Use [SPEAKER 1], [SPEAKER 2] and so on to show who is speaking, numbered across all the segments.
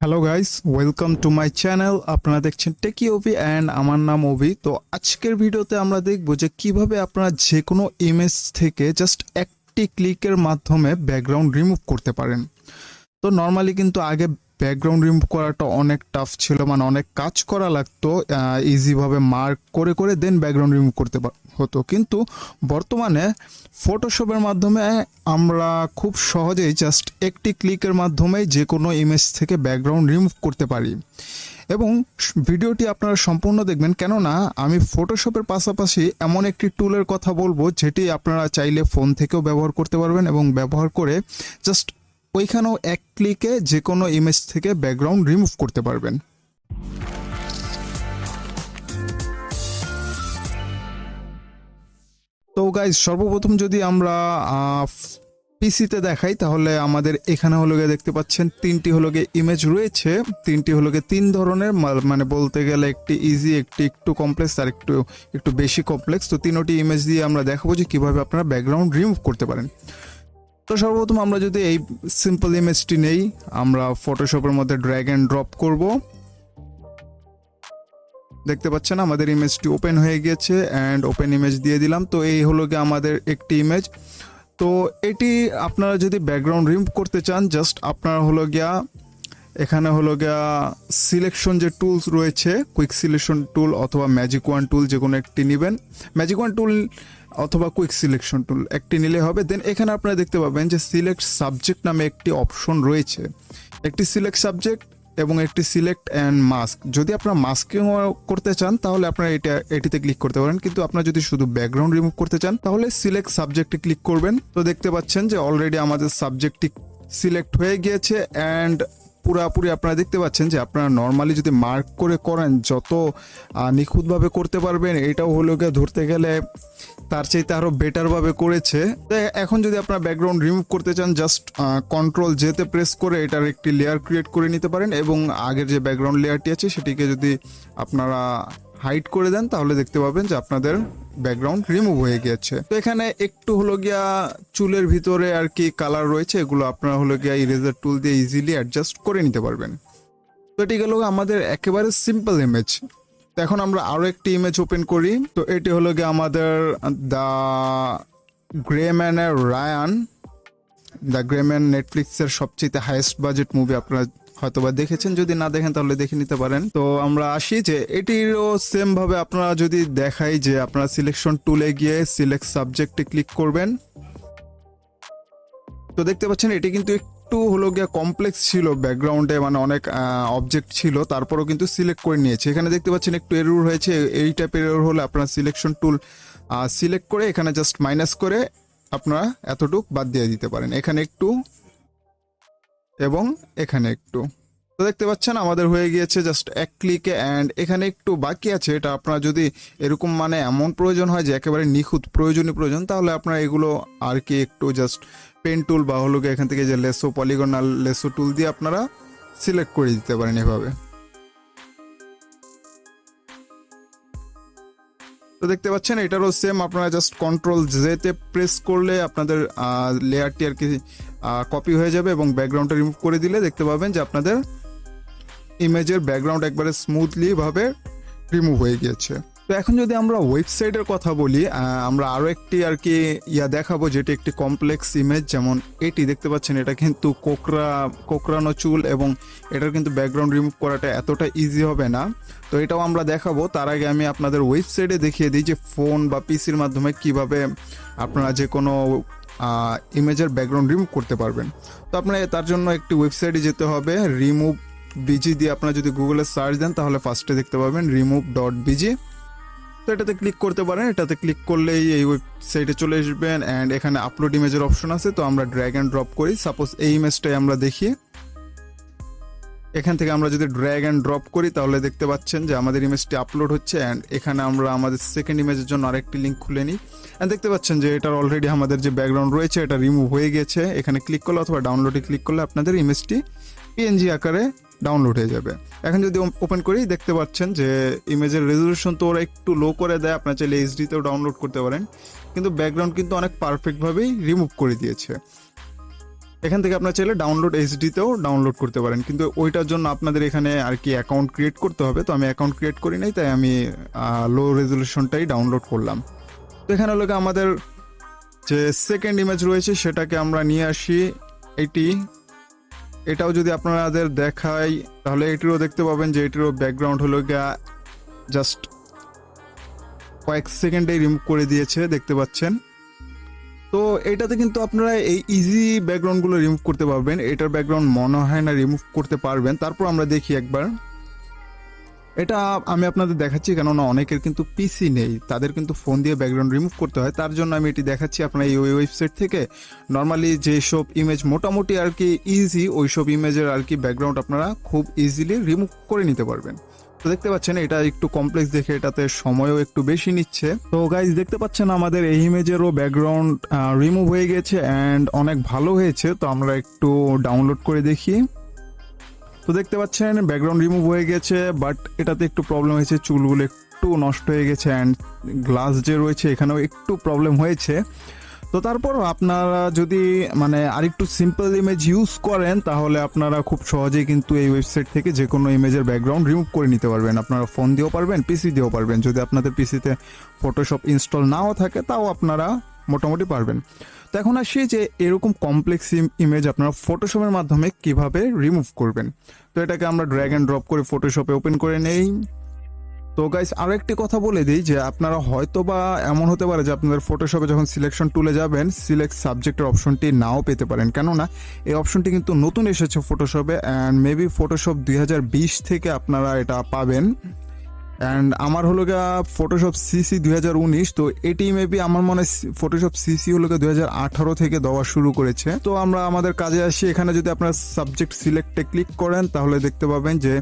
[SPEAKER 1] Hello guys, welcome to my channel. আপনারা দেখছেন টেকি ওভি and আমার নাম ওভি। তো আজকের ভিডিওতে আমরা দেখব যে কিভাবে আপনারা যে কোনো ইমেজ থেকে জাস্ট একটি ক্লিকের মাধ্যমে ব্যাকগ্রাউন্ড রিমুভ করতে পারেন। তো নর্মালি কিন্তু আগে ব্যাকগ্রাউন্ড রিমুভ করাটা অনেক টাফ ছিল, মানে অনেক কাজ করা লাগতো, ইজিভাবে মার্ক করে করে দেন ব্যাকগ্রাউন্ড রিমুভ করতে হতো। কিন্তু বর্তমানে ফটোশপের মাধ্যমে আমরা খুব সহজেই জাস্ট একটি ক্লিকের মাধ্যমেই যে কোনো ইমেজ থেকে ব্যাকগ্রাউন্ড রিমুভ করতে পারি। এবং ভিডিওটি আপনারা সম্পূর্ণ দেখবেন, কেননা আমি ফটোশপের পাশাপাশি এমন একটি টুলের কথা বলবো যেটি আপনারা চাইলে ফোন থেকেও ব্যবহার করতে পারবেন এবং ব্যবহার করে জাস্ট ওইখানেও এক ক্লিকে যে কোনো ইমেজ থেকে ব্যাকগ্রাউন্ড রিমুভ করতে পারবেন। তো গাইজ, সর্বপ্রথম যদি আমরা পিসিতে দেখাই তাহলে আমাদের এখানে হলো গিয়ে দেখতে পাচ্ছেন তিনটি হলো গিয়ে ইমেজ রয়েছে। তিনটি হলো গিয়ে তিন ধরনের, মানে বলতে গেলে একটি ইজি, একটি একটু কমপ্লেক্স আর একটু বেশি কমপ্লেক্স। তো তিনটি ইমেজ দিয়ে আমরা দেখাবো যে কিভাবে আপনারা ব্যাকগ্রাউন্ড রিমুভ করতে পারেন। তো সর্বপ্রথম আমরা যদি এই সিম্পল ইমেজটি নেই, আমরা ফটোশপের মধ্যে ড্র্যাগ অ্যান্ড ড্রপ করব। দেখতে পাচ্ছেন আমাদের ইমেজটি ওপেন হয়ে গিয়েছে অ্যান্ড ওপেন ইমেজ দিয়ে দিলাম। তো এই হলো গিয়ে আমাদের একটি ইমেজ। তো এটি আপনারা যদি ব্যাকগ্রাউন্ড রিমুভ করতে চান, জাস্ট আপনারা হলো গিয়া এখানে হলো গিয়া সিলেকশন যে টুলস রয়েছে, কুইক সিলেকশন টুল অথবা ম্যাজিক ওয়ান টুল, যে কোনো একটি নেবেন। ম্যাজিক ওয়ান টুল অথবা কুইক সিলেকশন টুল একটি নিলে হবে। দেন এখানে আপনারা দেখতে পাবেন যে সিলেক্ট সাবজেক্ট নামে একটি অপশন রয়েছে, একটি সিলেক্ট সাবজেক্ট এবং একটি সিলেক্ট অ্যান্ড মাস্ক। যদি আপনারা মাস্কিং করতে চান তাহলে আপনারা এটিতে ক্লিক করতে পারেন, কিন্তু আপনারা যদি শুধু ব্যাকগ্রাউন্ড রিমুভ করতে চান তাহলে সিলেক্ট সাবজেক্টে ক্লিক করবেন। তো দেখতে পাচ্ছেন যে অলরেডি আমাদের সাবজেক্টটি সিলেক্ট হয়ে গিয়েছে অ্যান্ড পুরাপুরি আপনারা দেখতে পাচ্ছেন যে আপনারা নর্মালি যদি মার্ক করে করেন যত নিখুঁতভাবে করতে পারবেন, এটাও হলো গিয়ে ধরতে গেলে তার চাইতে আরও বেটারভাবে করেছে। তো এখন যদি আপনারা ব্যাকগ্রাউন্ড রিমুভ করতে চান, জাস্ট কন্ট্রোল জেতে প্রেস করে এটার একটি লেয়ার ক্রিয়েট করে নিতে পারেন এবং আগের যে ব্যাকগ্রাউন্ড লেয়ারটি আছে সেটিকে যদি আপনারা হাইড করে দেন তাহলে দেখতে পাবেন যে আপনাদের ব্যাকগ্রাউন্ড রিমুভ হয়ে গিয়েছে। তো এখানে একটু হলো গিয়া চুলের ভিতরে আর কি কালার রয়েছে, এগুলো আপনারা হলো গিয়া ইরেজার টুল দিয়ে ইজিলি অ্যাডজাস্ট করে নিতে পারবেন। তো এটি গেল আমাদের একেবারে সিম্পল ইমেজ। তো এখন আমরা আরও একটি ইমেজ ওপেন করি। তো এটি হলো গিয়ে আমাদের দ্য গ্রে ম্যানের রায়ান। দ্য গ্রে ম্যান নেটফ্লিক্সের সবচেয়ে হাইয়েস্ট বাজেট মুভি, আপনারা হয়তোবা দেখেছেন, যদি না দেখেন তাহলে দেখে নিতে পারেন। তো আমরা আসি যে এটিরও সেম ভাবে আপনারা যদি দেখাই যে আপনারা সিলেকশন টুলে গিয়ে সিলেক্ট সাবজেক্টে ক্লিক করবেন। তো দেখতে পাচ্ছেন এটি কিন্তু একটু হলো গিয়া কমপ্লেক্স ছিল, ব্যাকগ্রাউন্ডে মানে অনেক অবজেক্ট ছিল, তারপরও কিন্তু সিলেক্ট করে নিয়েছে। এখানে দেখতে পাচ্ছেন একটু এরর হয়েছে। এই টাইপের এরর হলে আপনারা সিলেকশন টুল সিলেক্ট করে এখানে জাস্ট মাইনাস করে আপনারা এতটুক বাদ দিয়ে দিতে পারেন, এখানে একটু এবং এখানে একটু। তো দেখতে পাচ্ছেন আমাদের হয়ে গিয়েছে জাস্ট এক ক্লিকে অ্যান্ড এখানে একটু বাকি আছে। এটা আপনারা যদি এরকম মানে এমন প্রয়োজন হয় যে একেবারে নিখুঁত প্রয়োজন, তাহলে আপনারা এগুলো আর কি একটু জাস্ট পেন টুল বা হলো গিয়ে এখান থেকে যে লেসো পলিগনাল লেসো টুল দিয়ে আপনারা সিলেক্ট করে দিতে পারেন এভাবে। তো দেখতে পাচ্ছেন এটারও সেম, আপনারা জাস্ট কন্ট্রোল জেতে প্রেস করলে আপনাদের লেয়ারটি আর কি কপি হয়ে যাবে এবং ব্যাকগ্রাউন্ডটা রিমুভ করে দিলে দেখতে পাবেন যে আপনাদের ইমেজের ব্যাকগ্রাউন্ড একবারে স্মুথলি ভাবে রিমুভ হয়ে গিয়েছে। তো এখন যদি আমরা ওয়েবসাইটের কথা বলি, আমরা আরও একটি আর কি দেখাবো যেটি একটি কমপ্লেক্স ইমেজ। যেমন এটি দেখতে পাচ্ছেন, এটা কিন্তু কোকড়ানো চুল এবং এটার কিন্তু ব্যাকগ্রাউন্ড রিমুভ করাটা এতটা ইজি হবে না। তো এটাও আমরা দেখাবো। তার আগে আমি আপনাদের ওয়েবসাইটে দেখিয়ে দিই যে ফোন বা পিসির মাধ্যমে কিভাবে আপনারা যে কোনো ইমেজের ব্যাকগ্রাউন্ড রিমুভ করতে পারবেন। তো আপনার তার জন্য একটি ওয়েবসাইটে যেতে হবে, রিমুভ বিজি দিয়ে আপনারা যদি গুগলে সার্চ দেন তাহলে ফার্স্টে দেখতে পাবেন remove.bg। তো এটাতে ক্লিক করতে পারেন। এটাতে ক্লিক করলেই এই ওয়েবসাইটে চলে আসবেন অ্যান্ড এখানে আপলোড ইমেজের অপশন আছে। তো আমরা ড্র্যাগ অ্যান্ড ড্রপ করি। সাপোজ এই ইমেজটাই আমরা দেখি, এখান থেকে আমরা যদি ড্র্যাগ অ্যান্ড ড্রপ করি তাহলে দেখতে পাচ্ছেন যে আমাদের ইমেজটি আপলোড হচ্ছে অ্যান্ড এখানে আমরা আমাদের সেকেন্ড ইমেজের জন্য আরেকটি লিঙ্ক খুলে নিই অ্যান্ড দেখতে পাচ্ছেন যে এটার অলরেডি আমাদের যে ব্যাকগ্রাউন্ড রয়েছে এটা রিমুভ হয়ে গেছে। এখানে ক্লিক করলে অথবা ডাউনলোডে ক্লিক করলে আপনাদের ইমেজটি পিএনজি আকারে ডাউনলোড হয়ে যাবে। এখন যদি ওপেন করি দেখতে পাচ্ছেন যে ইমেজের রেজলিউশন তো ওরা একটু লো করে দেয়, আপনার চাইলে এইচডিতেও ডাউনলোড করতে পারেন, কিন্তু ব্যাকগ্রাউন্ড কিন্তু অনেক পারফেক্টভাবেই রিমুভ করে দিয়েছে। এখান থেকে আপনারা চাইলে ডাউনলোড এইচডিতেও ডাউনলোড করতে পারেন, কিন্তু ওইটার জন্য আপনাদের এখানে আর কি অ্যাকাউন্ট ক্রিয়েট করতে হবে। তো আমি অ্যাকাউন্ট ক্রিয়েট করি নাই, তাই আমি লো রেজলিউশনটাই ডাউনলোড করলাম। তো এখানে হলো আমাদের যে সেকেন্ড ইমেজ রয়েছে সেটাকে আমরা নিয়ে আসি। এটাও যদি আপনাদের দেখাই তাহলে এটিরও দেখতে পাবেন যে এটিরও ব্যাকগ্রাউন্ড হলো গিয়া জাস্ট কয়েক সেকেন্ডেই রিমুভ করে দিয়েছে, দেখতে পাচ্ছেন। তো এটাতে কিন্তু আপনারা এই ইজি ব্যাকগ্রাউন্ডগুলো রিমুভ করতে পারবেন। এটার ব্যাকগ্রাউন্ড মনে হয় না রিমুভ করতে পারবেন। তারপর আমরা দেখি একবার, এটা আমি আপনাদের দেখাচ্ছি, কেননা অনেকের কিন্তু পিসি নেই, তাদের কিন্তু ফোন দিয়ে ব্যাকগ্রাউন্ড রিমুভ করতে হয়। তার জন্য আমি এটি দেখাচ্ছি। আপনারা এই ওয়েবসাইট থেকে নর্মালি যেসব ইমেজ মোটামুটি আর কি ইজি, ওইসব ইমেজের আর কি ব্যাকগ্রাউন্ড আপনারা খুব ইজিলি রিমুভ করে নিতে পারবেন। তো দেখতে পাচ্ছেন এটা একটু কমপ্লেক্স দেখে এটাতে সময়ও একটু বেশি নিচ্ছে। তো গাইজ দেখতে পাচ্ছেন আমাদের এই ইমেজেরও ব্যাকগ্রাউন্ড রিমুভ হয়ে গেছে অ্যান্ড অনেক ভালো হয়েছে। তো আমরা একটু ডাউনলোড করে দেখি। তো দেখতে পাচ্ছেন ব্যাকগ্রাউন্ড রিমুভ হয়ে গেছে, বাট এটাতে একটু প্রবলেম হয়েছে, চুলগুলো একটু নষ্ট হয়ে গেছে অ্যান্ড গ্লাস যে রয়েছে এখানেও একটু প্রবলেম হয়েছে। তো তারপর আপনারা যদি মানে আরেকটু সিম্পল ইমেজ ইউজ করেন তাহলে আপনারা খুব সহজেই কিন্তু এই ওয়েবসাইট থেকে যে কোনো ইমেজের ব্যাকগ্রাউন্ড রিমুভ করে নিতে পারবেন। আপনারা ফোন দিয়েও পারবেন, পিসি দিয়েও পারবেন। যদি আপনাদের পিসিতে ফটোশপ ইনস্টল নাও থাকে তাও আপনারা মোটামুটি পারবেন। তো এখন আসি যে এরকম কমপ্লেক্স ইমেজ আপনারা ফটোশপের মাধ্যমে কিভাবে রিমুভ করবেন। তো এটাকে আমরা ড্র্যাগ অ্যান্ড ড্রপ করে ফটোশপে ওপেন করে নেই। তো গাইস আরো একটি কথা বলে দিই যে আপনারা হয়তো বা এমন হতে পারে যে আপনাদের ফটোশপে যখন সিলেকশন টুলে যাবেন সিলেক্ট সাবজেক্টের অপশনটি নাও পেতে পারেন, কেননা এই অপশনটি কিন্তু নতুন এসেছে ফটোশপে অ্যান্ড মেবি ফটোশপ 2020 থেকে আপনারা এটা পাবেন। অ্যান্ড আমার হলো গা ফটোশপ সিসি 2019, তো এটি মেবি আমার মনে হয় ফটোশপ সিসি হলো গা 2018 থেকে দেওয়া শুরু করেছে। তো আমরা আমাদের কাজে আসি। এখানে যদি আপনারা সাবজেক্ট সিলেক্টে ক্লিক করেন তাহলে দেখতে পাবেন যে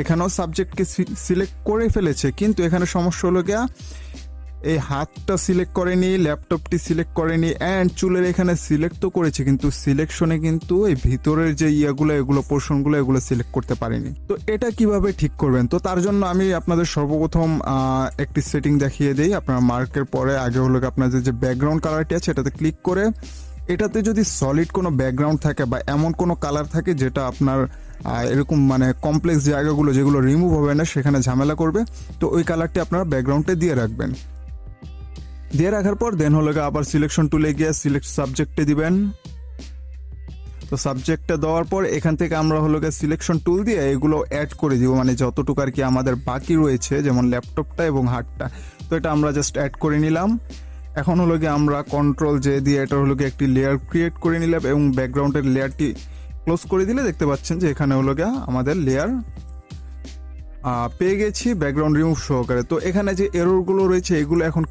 [SPEAKER 1] এখানেও সাবজেক্টকে সিলেক্ট করে ফেলেছে, কিন্তু এখানে সমস্যা হলো গিয়া এই হাতটা সিলেক্ট করেনি, ল্যাপটপটি সিলেক্ট করেনি অ্যান্ড চুলের এখানে সিলেক্ট তো করেছে কিন্তু সিলেকশনে কিন্তু এই ভিতরের যে এগুলো পোর্শনগুলো এগুলো সিলেক্ট করতে পারেনি। তো এটা কিভাবে ঠিক করবেন? তো তার জন্য আমি আপনাদের সর্বপ্রথম একটি সেটিং দেখিয়ে দিই। আপনার মার্কের পরে আগে হলো আপনাদের যে ব্যাকগ্রাউন্ড কালারটি আছে এটাতে ক্লিক করে এটাতে যদি সলিড কোনো ব্যাকগ্রাউন্ড থাকে বা এমন কোনো কালার থাকে যেটা আপনার এরকম মানে কমপ্লেক্স জায়গাগুলো যেগুলো রিমুভ হবে না সেখানে ঝামেলা করবে, তো ওই কালারটি আপনারা ব্যাকগ্রাউন্ডে দিয়ে রাখবেন। দিয়ে রাখার পর দেন হলো আবার সিলেকশন টুলে গিয়ে সিলেক্ট সাবজেক্টে দিবেন। তো সাবজেক্টটা দেওয়ার পর এখান থেকে আমরা হলো সিলেকশন টুল দিয়ে এগুলো অ্যাড করে দিব, মানে যতটুকু আর কি আমাদের বাকি রয়েছে যেমন ল্যাপটপটা এবং হাতটা, তো এটা আমরা জাস্ট অ্যাড করে নিলাম। এখন হলো গিয়ে আমরা কন্ট্রোল জে দিয়ে এটা হলো গিয়ে একটি লেয়ার ক্রিয়েট করে নিলাম এবং ব্যাকগ্রাউন্ডের লেয়ারটি ক্লোজ করে দিলে দেখতে পাচ্ছেন যে এখানে হলো গিয়ে আমাদের লেয়ার পেয়ে গেছি ব্যাকগ্রাউন্ড রিমুভ সহকারে। তো এখানে যে এররগুলো রয়েছে এগুলো এখন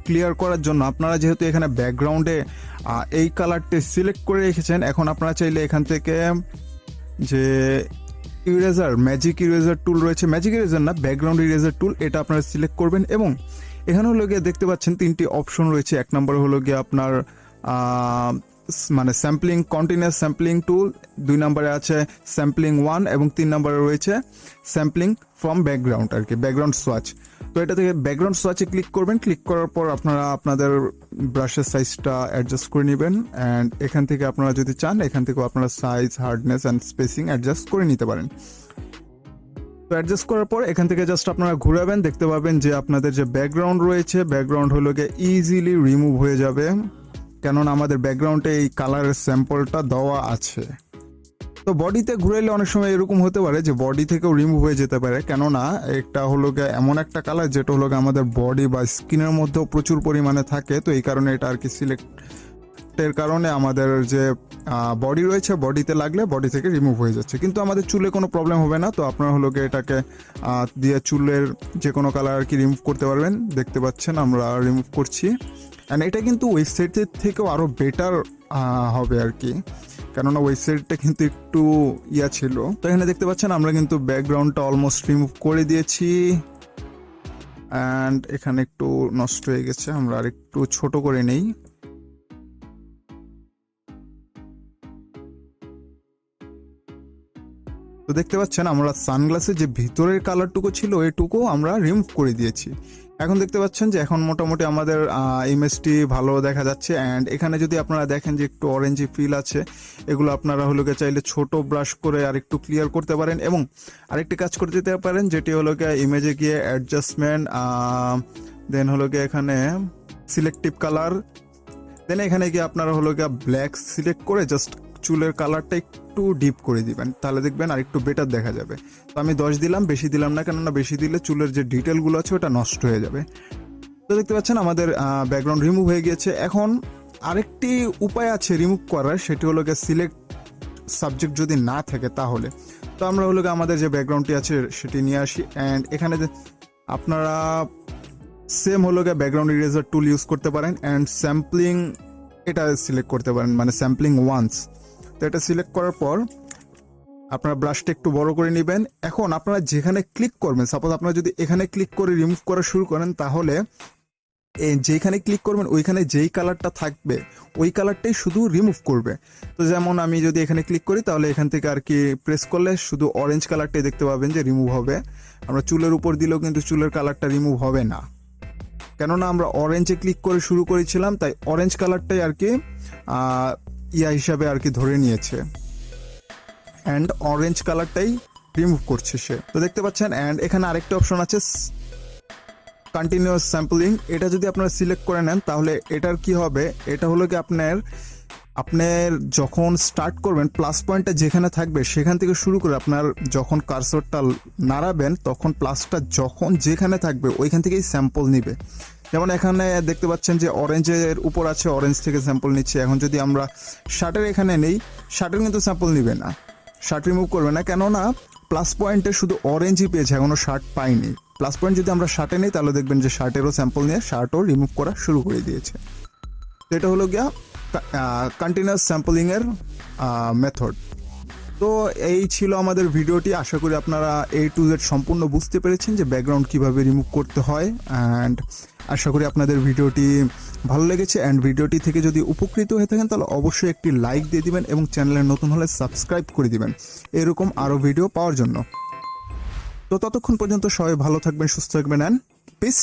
[SPEAKER 1] ক্লিয়ার করার জন্য আপনারা যেহেতু এখানে ব্যাকগ্রাউন্ডে এই কালারটি সিলেক্ট করে রেখেছেন, এখন আপনারা চাইলে এখান থেকে যে ইরেজার ম্যাজিক ইরেজার টুল রয়েছে, ম্যাজিক ইরেজার না ব্যাকগ্রাউন্ড ইরেজার টুল, এটা আপনারা সিলেক্ট করবেন এবং এখানে হলো গিয়ে দেখতে পাচ্ছেন তিনটি অপশন রয়েছে। এক নম্বরে হলো গিয়ে আপনার মানে স্যাম্পলিং কন্টিনিউয়াস স্যাম্পলিং টুল, 2 নম্বরে আছে স্যাম্পলিং 1 এবং 3 নম্বরে রয়েছে স্যাম্পলিং ফ্রম ব্যাকগ্রাউন্ড আর কি ব্যাকগ্রাউন্ড সোয়াচ। তো এটা থেকে ব্যাকগ্রাউন্ড সোয়াচে ক্লিক করবেন। ক্লিক করার পর আপনারা আপনাদের ব্রাশের সাইজটা অ্যাডজাস্ট করে নেবেন অ্যান্ড এখান থেকে আপনারা যদি চান এখান থেকেও আপনারা size, hardness and spacing adjust করে নিতে পারেন। তো অ্যাডজাস্ট করার পর এখান থেকে জাস্ট আপনারা ঘুরাবেন, দেখতে পাবেন যে আপনাদের যে ব্যাকগ্রাউন্ড রয়েছে ব্যাকগ্রাউন্ড হলো গিয়ে ইজিলি রিমুভ হয়ে যাবে, কেননা আমাদের ব্যাকগ্রাউন্ডে এই কালারের স্যাম্পলটা দেওয়া আছে। তো বডিতে ঘুরাইলে অনেক সময় এরকম হতে পারে যে বডি থেকেও রিমুভ হয়ে যেতে পারে, কেননা একটা হলো গিয়ে এমন একটা কালার যেটা হলো গিয়ে আমাদের বডি বা স্কিনের মধ্যেও প্রচুর পরিমাণে থাকে। তো এই কারণে এটা আর কি সিলেক্টের কারণে আমাদের যে বডি রয়েছে বডিতে লাগলে বডি থেকে রিমুভ হয়ে যাচ্ছে, কিন্তু আমাদের চুলে কোনো প্রবলেম হবে না। তো আপনারা হলো গিয়ে এটাকে দিয়ে চুলের যে কোনো কালার আর কি রিমুভ করতে পারবেন। দেখতে পাচ্ছেন আমরা রিমুভ করছি অ্যান্ড এটা কিন্তু ওয়েবসাইটের থেকেও আরও বেটার হবে আর কি, কেননা ওয়েবসাইটটা কিন্তু একটু ছিল। তো এখানে দেখতে পাচ্ছেন আমরা কিন্তু ব্যাকগ্রাউন্ডটা অলমোস্ট রিমুভ করে দিয়েছি অ্যান্ড এখানে একটু নষ্ট হয়ে গেছে, আমরা আর একটু ছোট করে নেই। তো দেখতে পাচ্ছেন আমরা সানগ্লাসের যে ভিতরের কালারটুকু ছিল এটুকু আমরা রিমুভ করে দিয়েছি, এখন দেখতে পাচ্ছেন যে এখন মোটামুটি আমাদের ইমেজটি ভালো দেখা যাচ্ছে। অ্যান্ড এখানে যদি আপনারা দেখেন যে একটু অরেঞ্জি ফিল আছে, এগুলো আপনারা হলো গিয়ে চাইলে ছোট ব্রাশ করে আর একটু ক্লিয়ার করতে পারেন। এবং আরেকটি কাজ করে দিতে পারেন, যেটি হলো গিয়ে ইমেজে গিয়ে অ্যাডজাস্টমেন্ট, দেন হলো গিয়ে এখানে সিলেক্টিভ কালার, দেন এখানে গিয়ে আপনারা হলো গিয়ে ব্ল্যাক সিলেক্ট করে জাস্ট চুলের কালারটা একটু ডিপ করে দিবেন, তাহলে দেখবেন আর একটু বেটার দেখা যাবে। তো আমি 10 দিলাম, বেশি দিলাম না, কেননা বেশি দিলে চুলের যে ডিটেলগুলো আছে ওটা নষ্ট হয়ে যাবে। তো দেখতে পাচ্ছেন আমাদের ব্যাকগ্রাউন্ড রিমুভ হয়ে গিয়েছে। এখন আরেকটি উপায় আছে রিমুভ করার, সেটি হলো গিয়ে সিলেক্ট সাবজেক্ট যদি না থাকে তাহলে। তো আমরা হলো গিয়ে আমাদের যে ব্যাকগ্রাউন্ডটি আছে সেটি নিয়ে আসি। অ্যান্ড এখানে আপনারা সেম হলো গিয়ে ব্যাকগ্রাউন্ড ইরেজার টুল ইউজ করতে পারেন। অ্যান্ড স্যাম্পলিং এটা সিলেক্ট করতে পারেন, মানে স্যাম্পলিং ওয়ান্স। তো এটা সিলেক্ট করার পর আপনারা ব্রাশটা একটু বড় করে নেবেন। এখন আপনারা যেখানে ক্লিক করবেন, সাপোজ আপনারা যদি এখানে ক্লিক করে রিমুভ করা শুরু করেন, তাহলে যেখানে ক্লিক করবেন ওইখানে যেই কালারটা থাকবে ওই কালারটাই শুধু রিমুভ করবে। তো যেমন আমি যদি এখানে ক্লিক করি, তাহলে এখান থেকে আর কি প্রেস করলে শুধু অরেঞ্জ কালারটাই দেখতে পাবেন যে রিমুভ হবে। আমরা চুলের উপর দিলেও কিন্তু চুলের কালারটা রিমুভ হবে না, কেননা আমরা অরেঞ্জে ক্লিক করে শুরু করেছিলাম, তাই অরেঞ্জ কালারটাই আর কি ইয়া হিসাবে আর কি ধরে নিয়েছে, অ্যান্ড অরেঞ্জ কালারটাই রিমুভ করছে সে। তো দেখতে পাচ্ছেন। অ্যান্ড এখানে আরেকটা অপশন আছে কন্টিনিউয়াস স্যাম্পলিং, এটা যদি আপনারা সিলেক্ট করে নেন তাহলে এটার কি হবে, এটা হলো কি আপনার যখন স্টার্ট করবেন প্লাস পয়েন্টটা যেখানে থাকবে সেখান থেকে শুরু করে আপনার যখন কার্সরটা নাড়াবেন তখন প্লাসটা যখন যেখানে থাকবে ওইখান থেকেই স্যাম্পল নিবে। যেমন এখানে দেখতে পাচ্ছেন যে অরেঞ্জের উপর আছে, অরেঞ্জ থেকে স্যাম্পল নিচ্ছে। এখন যদি আমরা শার্টের এখানে নেই, শার্টের কিন্তু স্যাম্পল নিবে না, শার্ট রিমুভ করবে না, কেননা প্লাস পয়েন্টে শুধু অরেঞ্জই পেয়েছে, এখনো শার্ট পাইনি। প্লাস পয়েন্ট যদি আমরা শার্টে নেই তাহলে দেখবেন যে শার্টেরও স্যাম্পল নিয়ে শার্টও রিমুভ করা শুরু করে দিয়েছে। তো এটা হলো গিয়া কন্টিনিউয়াস স্যাম্পলিংয়ের মেথড। তো এই ছিল আমাদের ভিডিওটি। আশা করি আপনারা A to Z সম্পূর্ণ বুঝতে পেরেছেন যে ব্যাকগ্রাউন্ড কিভাবে রিমুভ করতে হয়। অ্যান্ড আশা করি আপনাদের ভিডিওটি ভালো লেগেছে। অ্যান্ড ভিডিওটি থেকে যদি উপকৃত হয়ে থাকেন তাহলে অবশ্যই একটি লাইক দিয়ে দিবেন এবং চ্যানেলে নতুন হলে সাবস্ক্রাইব করে দিবেন এরকম আরও ভিডিও পাওয়ার জন্য। তো ততক্ষণ পর্যন্ত সবাই ভালো থাকবেন, সুস্থ থাকবেন, অ্যান্ড পিস।